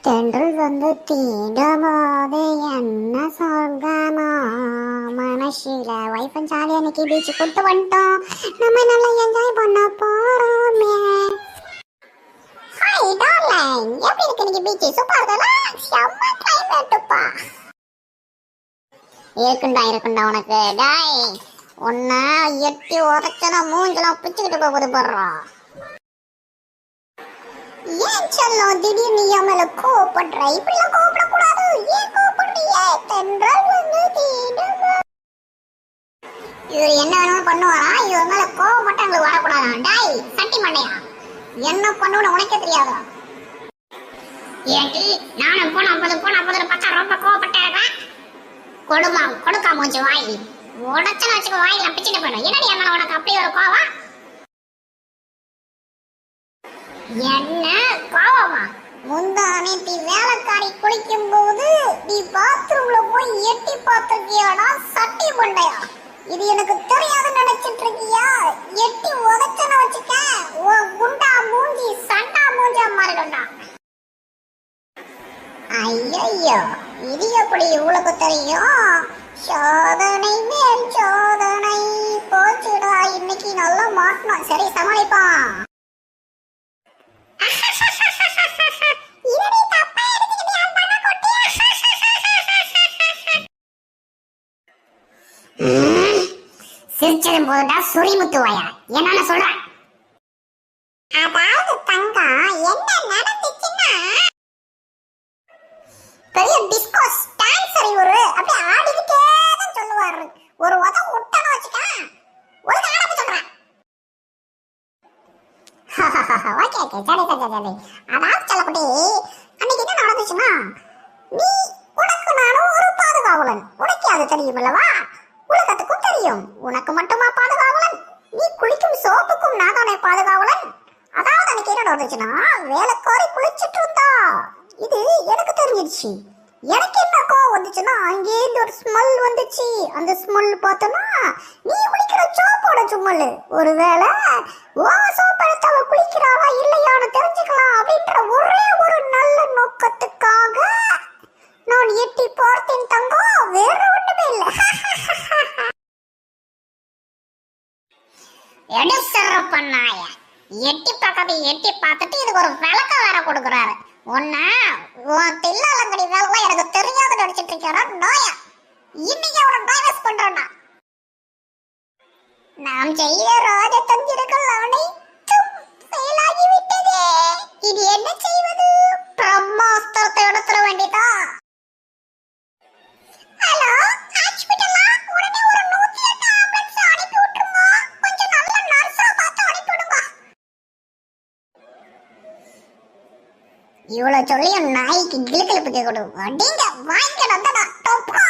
தென்றல் வந்து தீண்டும்போது என்ன சொர்க்கமா மனசில வைஃபன் ஜாலியா இன்னைக்கு பீச்சு கூட்டு வந்துட்டோம். நம்ம நல்லா என்ஜாய் பண்ண போறோமே. ஹாய் டார்லிங், எப்படி இருக்கு இன்னைக்கு பீச்? சூப்பரா இருக்குல்ல? செம்ம கிளைமேட்டுப்பா. இருக்குண்டா உனக்கு. டாய் உன்ன எட்டி உரைச்சனா மூஞ்செல்லாம் பிச்சுக்கிட்டு போகுது போடுறோம். ஏன் செல்லம் திடீர்னு என் மேல கோவப்படுற? இப்படிலாம் கோவப்படக்கூடாது. ஏன் கோவப்படுறியே? தென்றல் வந்து தீண்டுமா. இவர் என்ன வேணுமோ பண்ணுவாரா? இவர் மேல கோவப்பட்டு எங்களுக்கு வரக்கூடாதா? டாய் சட்டி மண்டையா, என்ன பண்ணுன்னு உனக்கே தெரியாதா? ஏடி நானும் போன பார்த்தா ரொம்ப கோவப்பட்டே இருக்கேன். கொடுக்கா மூச்சு வாய் உடச்சன வச்சுக்க, வாயில பிச்சுட்டு போயிடும். என்னடி என் மேல உனக்கு அப்படி ஒரு கோவம்? என்ன கோவமா? முந்தானேத்தி வேலைக்காரி குளிக்கும் போது நீ பாத்ரூம்ல போய் எட்டி பார்த்திருக்கியாடா சட்டி மண்டையா? இது எனக்கு தெரியாதுன்னு நினைச்சிட்டு இருக்கியா? எட்டி உதச்சன வச்சுக்க, குண்டா மூஞ்சி சண்டா மூஞ்சா மாறிடும்டா. ஐயோ, இது எப்படி இவ்வளவு தெரியும்? சோதனை மேல் சோதனை போச்சுடா. இன்னைக்கு நல்லா மாட்டணும். சரி சமாளிப்பான். சிரிச்சதும் போதுடா சுரிமுத்துவாயா, என்னன்னு சொல்ற? அதாவது தங்கம், என்ன நடந்துச்சுன்னா பெரிய டிஸ்கோ டான்சர் இவரு. அப்படியே ஆடிக்கிட்டே தான் சொல்லுவாரு. ஒரு உதவு விட்டணும் வச்சுக்க, ஒரு ஆடப்ப சொல்றேன். ஓகே சரி. அதாவது சொல்லப்படி அன்னைக்கு என்ன நடந்துச்சுன்னா, நீ உனக்கு நானும் ஒரு பாதுகாவலன். உனக்கு அது தெரியும் அல்லவா? உலகத்துக்கும் தெரியும். உனக்கு மட்டுமா பாதுகாவலன்? நீ குளிக்கும் சோப்புக்கும் நான் தானே பாதுகாவலன். அதாவது அன்னைக்கு என்ன நடந்துச்சுன்னா, வேலைக்காரி குளிச்சுட்டு இருந்தா. இது எனக்கு தெரிஞ்சிருச்சு. எனக்கு என்ன கோவம் வந்துச்சுன்னா, அங்கேருந்து ஒரு ஸ்மெல் வந்துச்சு. அந்த ஸ்மெல் பார்த்தோன்னா நீ குளிக்கிற சோப்போட சும்மல். ஒருவேளை சோப் எடுத்து அவ குளிக்கிறாளா இல்லையான்னு தெரிஞ்சுக்கலாம் அப்படின்ற ஒரே ஒரு நல்ல நோக்கத்துக்காக நான் எட்டி பார்த்தேன் தங்கம், வேற ஒண்ணுமே இல்ல. பண்ணாய எட்டி பார்த்துட்டு இதுக்கு ஒரு விளக்கம் வேற கொடுக்குறாரு. தில்லாலங்கடி வேலை எனக்கு தெரியாத நடிச்சிட்டு இருக்காரா நோயா? இன்னைக்கு அவனை டைவர்ஸ் பண்றான்டா. நாம் செய்த ராஜதந்திரங்கள் அனைத்தும் செயலாகி விட்டதே. இது என்ன செய்வது? பிரம்மாஸ்திரத்தை எடுத்துட வேண்டியதா? ஹலோ ஹாஸ்பிடலா, உடனே ஒரு 108 ஆம்புலன்ஸ் அனுப்பி விட்டுருங்க. கொஞ்சம் நல்ல நர்ஸா பார்த்து அனுப்பி விடுங்க. இவ்வளவு சொல்லியும் நாய்க்கு கிளுக்கிழப்புக்கு கொடு. அடிங்க வாங்கிக்க வந்தடா டோப்பா.